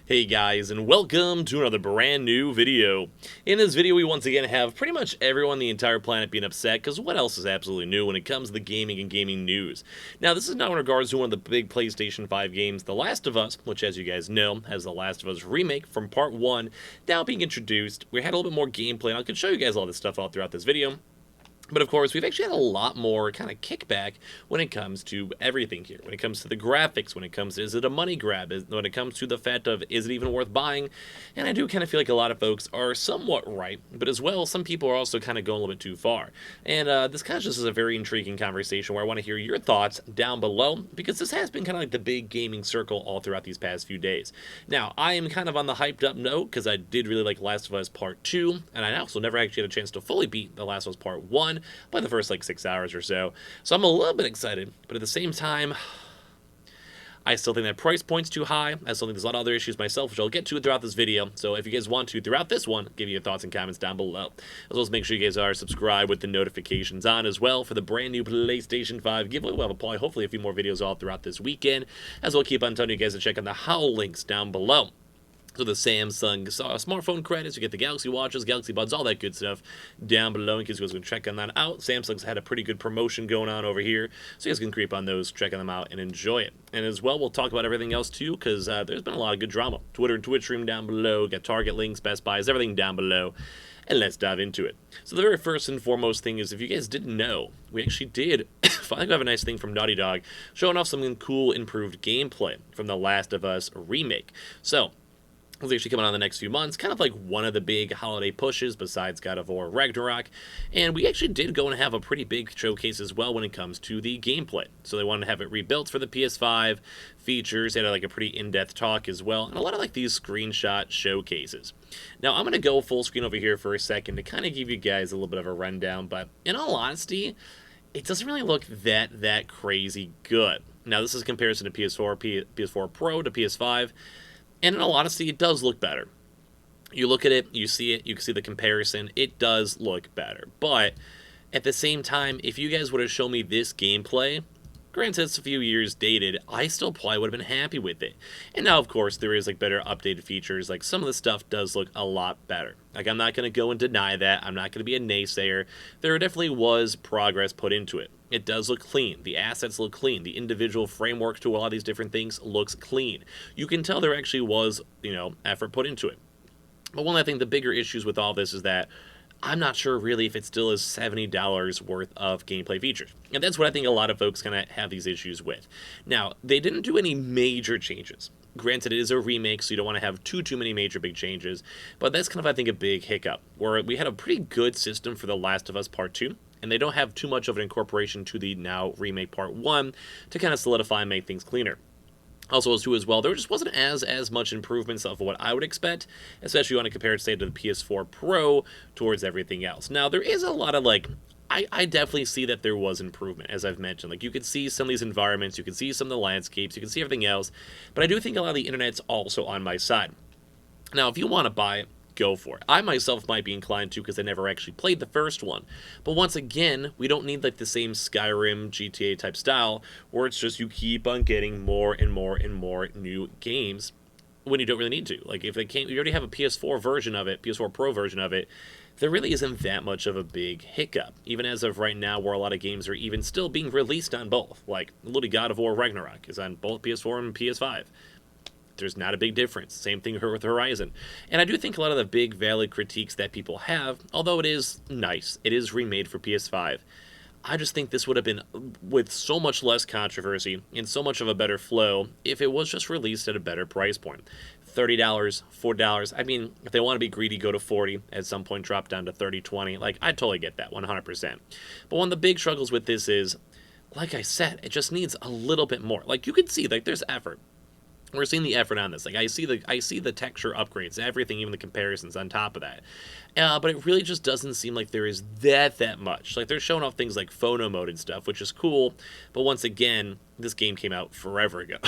Hey guys, and welcome to another brand new video. In this video, we once again have pretty much everyone on the entire planet being upset, because what else is absolutely new when it comes to the gaming and gaming news? Now, this is now in regards to one of the big PlayStation 5 games, The Last of Us, which, as you guys know, has The Last of Us Remake from Part 1 now being introduced. We had a little bit more gameplay, and I could show you guys all this stuff all throughout this video. But of course, we've actually had a lot more kind of kickback when it comes to everything here. When it comes to the graphics, when it comes to, is it a money grab? When it comes to the fact of, is it even worth buying? And I do kind of feel like a lot of folks are somewhat right, but as well, some people are also kind of going a little bit too far. And this kind of just is a very intriguing conversation where I want to hear your thoughts down below, because this has been kind of like the big gaming circle all throughout these past few days. Now, I am kind of on the hyped up note, because I did really like Last of Us Part 2, and I also never actually had a chance to fully beat The Last of Us Part 1, by the first like 6 hours or so. So I'm a little bit excited, but at the same time, I still think that price point's too high. I still think there's a lot of other issues myself, which I'll get to throughout this video. So if you guys want to, throughout this one, give me your thoughts and comments down below. As well as make sure you guys are subscribed with the notifications on as well for the brand new PlayStation 5 giveaway. We'll have probably hopefully a few more videos all throughout this weekend, as well keep on telling you guys to check out the Howl links down below. So the Samsung smartphone credits, you get the Galaxy Watches, Galaxy Buds, all that good stuff down below in case you guys can check on that out. Samsung's had a pretty good promotion going on over here, so you guys can creep on those, check them out, and enjoy it. And as well, we'll talk about everything else too, because there's been a lot of good drama. Twitter and Twitch stream down below, got Target links, Best Buys, everything down below. And let's dive into it. So the very first and foremost thing is, if you guys didn't know, we actually did finally have a nice thing from Naughty Dog, showing off some cool improved gameplay from The Last of Us Remake. So it's actually coming out in the next few months, kind of like one of the big holiday pushes besides God of War Ragnarok, and we actually did go and have a pretty big showcase as well when it comes to the gameplay. So they wanted to have it rebuilt for the PS5, features, they had like a pretty in-depth talk as well, and a lot of like these screenshot showcases. Now I'm going to go full screen over here for a second to kind of give you guys a little bit of a rundown, but in all honesty, it doesn't really look that crazy good. Now this is a comparison to PS4 Pro to PS5, and in all honesty, it does look better. You look at it, you can see the comparison, it does look better. But at the same time, if you guys would have shown me this gameplay, granted it's a few years dated, I still probably would have been happy with it. And now, of course, there is like better updated features, like some of the stuff does look a lot better. Like, I'm not going to go and deny that, I'm not going to be a naysayer. There definitely was progress put into it. It does look clean. The assets look clean. The individual framework to a lot of these different things looks clean. You can tell there actually was, effort put into it. But one of I think the bigger issues with all this is that I'm not sure really if it still is $70 worth of gameplay features. And that's what I think a lot of folks kind of have these issues with. Now, they didn't do any major changes. Granted, it is a remake, so you don't want to have too many major big changes. But that's kind of, I think, a big hiccup, where we had a pretty good system for The Last of Us Part 2. And they don't have too much of an incorporation to the now Remake Part 1 to kind of solidify and make things cleaner. Also, as well, there just wasn't as much improvements of what I would expect, especially when I compare it, say, to the PS4 Pro towards everything else. Now, there is a lot of, I definitely see that there was improvement, as I've mentioned. Like, you could see some of these environments, you can see some of the landscapes, you can see everything else, but I do think a lot of the internet's also on my side. Now, if you want to buy it, go for it. I myself might be inclined to, because I never actually played the first one. But once again, we don't need like the same Skyrim, GTA type style, where it's just you keep on getting more and more new games when you don't really need to. Like, if they can't, you already have a PS4 version of it, PS4 Pro version of it, there really isn't that much of a big hiccup. Even as of right now, where a lot of games are even still being released on both. Like, literally God of War Ragnarok is on both PS4 and PS5. There's not a big difference. Same thing with Horizon. And I do think a lot of the big valid critiques that people have, although it is nice, it is remade for PS5, I just think this would have been with so much less controversy and so much of a better flow if it was just released at a better price point. $30, $40. I mean, if they want to be greedy, go to 40. At some point, drop down to 30, 20. Like, I totally get that, 100%. But one of the big struggles with this is, like I said, it just needs a little bit more. Like, you can see, like, there's effort. We're seeing the effort on this. Like, I see the texture upgrades, everything, even the comparisons on top of that. But it really just doesn't seem like there is that much. Like, they're showing off things like photo mode and stuff, which is cool. But once again, this game came out forever ago.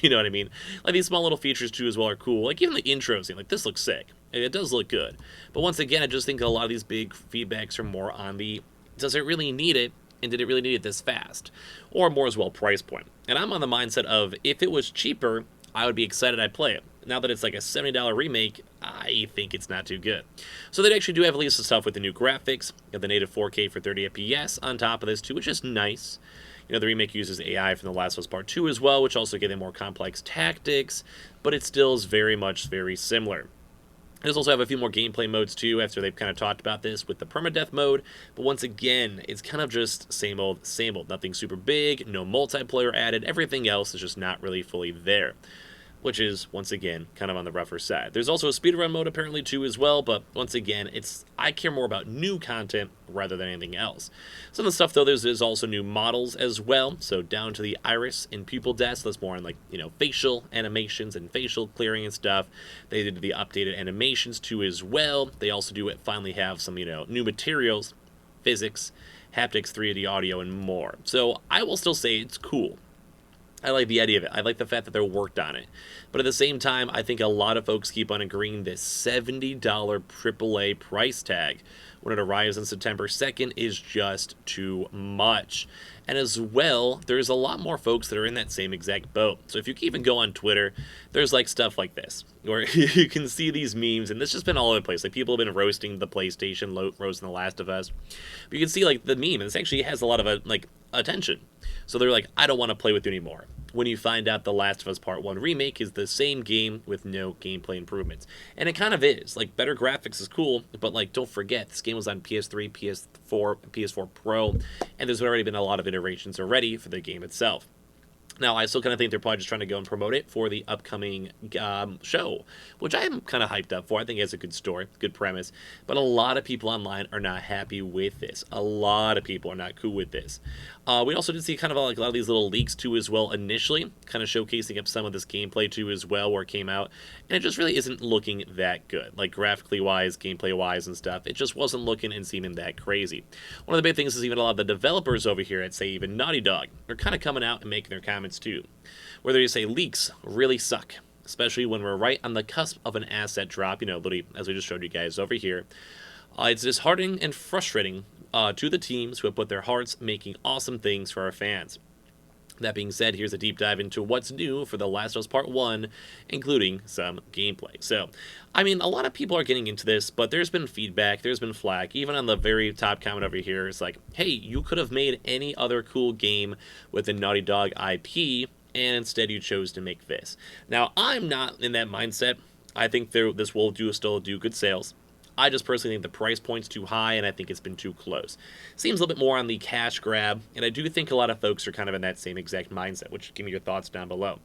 You know what I mean? Like, these small little features too as well are cool. Like, even the intro scene, like, this looks sick. It does look good. But once again, I just think a lot of these big feedbacks are more on the, does it really need it? And did it really need it this fast? Or more as well, price point. And I'm on the mindset of, if it was cheaper, I would be excited I'd play it. now that it's like a $70 remake, I think it's not too good. So they actually do have at least the stuff with the new graphics, you have the native 4K for 30 FPS on top of this too, which is nice. You know, the remake uses AI from The Last of Us Part 2 as well, which also gave them more complex tactics, but it still is very much very similar. There's also have a few more gameplay modes too after they've kind of talked about this with the permadeath mode, but once again, it's kind of just same old, nothing super big, no multiplayer added, everything else is just not really fully there, which is, once again, kind of on the rougher side. There's also a speedrun mode apparently too as well, but once again, I care more about new content rather than anything else. Some of the stuff though, there's also new models as well, so down to the iris and pupil depth, so that's more on like, you know, facial animations and facial clearing and stuff. They did the updated animations too as well. They also finally have some, you know, new materials, physics, haptics, 3D audio, and more. So I will still say it's cool. I like the idea of it. I like the fact that they're worked on it. But at the same time, I think a lot of folks keep on agreeing this $70 AAA price tag when it arrives on September 2nd is just too much. And as well, there's a lot more folks that are in that same exact boat. So if you even go on Twitter, there's like stuff like this, where you can see these memes, and this has been all over the place. Like people have been roasting the PlayStation, roasting The Last of Us. But you can see like the meme, and this actually has a lot of like attention. So they're like, I don't want to play with you anymore. When you find out The Last of Us Part 1 Remake is the same game with no gameplay improvements. And it kind of is. Like, better graphics is cool, but, like, don't forget, this game was on PS3, PS4, PS4 Pro, and there's already been a lot of iterations already for the game itself. Now, I still kind of think they're probably just trying to go and promote it for the upcoming show, which I am kind of hyped up for. I think it has a good story, good premise, but a lot of people online are not happy with this. A lot of people are not cool with this. We also did see kind of like a lot of these little leaks too as well initially, kind of showcasing up some of this gameplay too as well where it came out, and it just really isn't looking that good. Like graphically wise, gameplay wise and stuff, it just wasn't looking and seeming that crazy. One of the big things is even a lot of the developers over here at, say, even Naughty Dog, are kind of coming out and making their comments too, where they say leaks really suck, especially when we're right on the cusp of an asset drop, you know, literally, as we just showed you guys over here. It's disheartening and frustrating to the teams who have put their hearts making awesome things for our fans. That being said, here's a deep dive into what's new for The Last of Us Part 1, including some gameplay. So, I mean, a lot of people are getting into this, but there's been feedback, there's been flack, even on the very top comment over here, it's like, hey, you could have made any other cool game with the Naughty Dog IP, and instead you chose to make this. Now, I'm not in that mindset. I think this will still do good sales. I just personally think the price point's too high, and I think it's been too close. Seems a little bit more on the cash grab, and I do think a lot of folks are kind of in that same exact mindset, which give me your thoughts down below.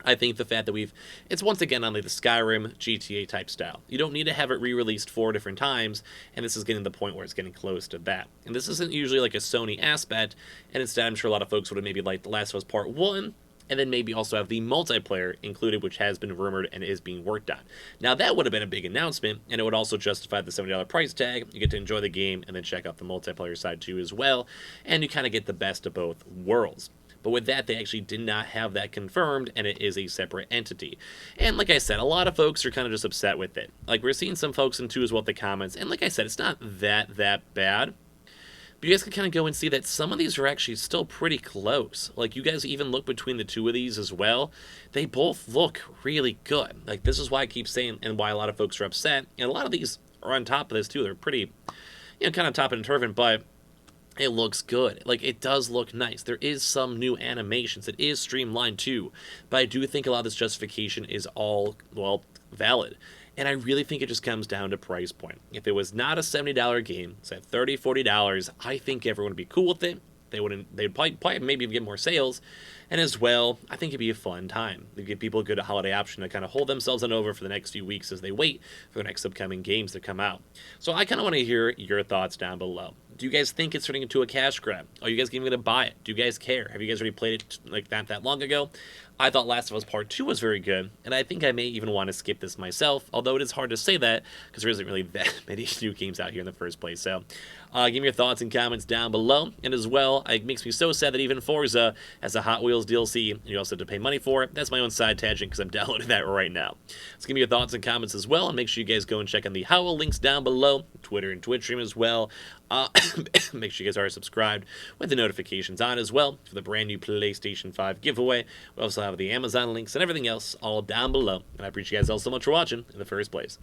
I think the fact that it's once again on like the Skyrim GTA type style. You don't need to have it re-released 4 different times, and this is getting to the point where it's getting close to that. And this isn't usually like a Sony aspect, and instead I'm sure a lot of folks would have maybe liked The Last of Us Part 1, and then maybe also have the multiplayer included, which has been rumored and is being worked on. Now, that would have been a big announcement, and it would also justify the $70 price tag. You get to enjoy the game and then check out the multiplayer side too as well, and you kind of get the best of both worlds. But with that, they actually did not have that confirmed, and it is a separate entity. And like I said, a lot of folks are kind of just upset with it. Like, we're seeing some folks in too as well the comments, and like I said, it's not that bad. But you guys can kind of go and see that some of these are actually still pretty close. Like, you guys even look between the two of these as well. They both look really good. Like, this is why I keep saying, and why a lot of folks are upset. And a lot of these are on top of this, too. They're pretty, kind of top and turving, but it looks good. Like, it does look nice. There is some new animations. It is streamlined, too. But I do think a lot of this justification is all, well, valid. And I really think it just comes down to price point. If it was not a $70 game, it's at $30, $40, I think everyone would be cool with it. They'd probably maybe get more sales. And as well, I think it'd be a fun time. It'd give people a good holiday option to kind of hold themselves on over for the next few weeks as they wait for the next upcoming games to come out. So I kind of want to hear your thoughts down below. Do you guys think it's turning into a cash grab? Are you guys even going to buy it? Do you guys care? Have you guys already played it like that long ago? I thought Last of Us Part 2 was very good, and I think I may even want to skip this myself, although it is hard to say that because there isn't really that many new games out here in the first place. So Give me your thoughts and comments down below. And as well, it makes me so sad that even Forza has a Hot Wheels DLC. You also have to pay money for it. That's my own side tangent because I'm downloading that right now. So give me your thoughts and comments as well, and make sure you guys go and check on the Howl links down below, Twitter and Twitch stream as well. Make sure you guys are subscribed with the notifications on as well for the brand new PlayStation 5 giveaway. We also have the Amazon links and everything else all down below. And I appreciate you guys all so much for watching in the first place.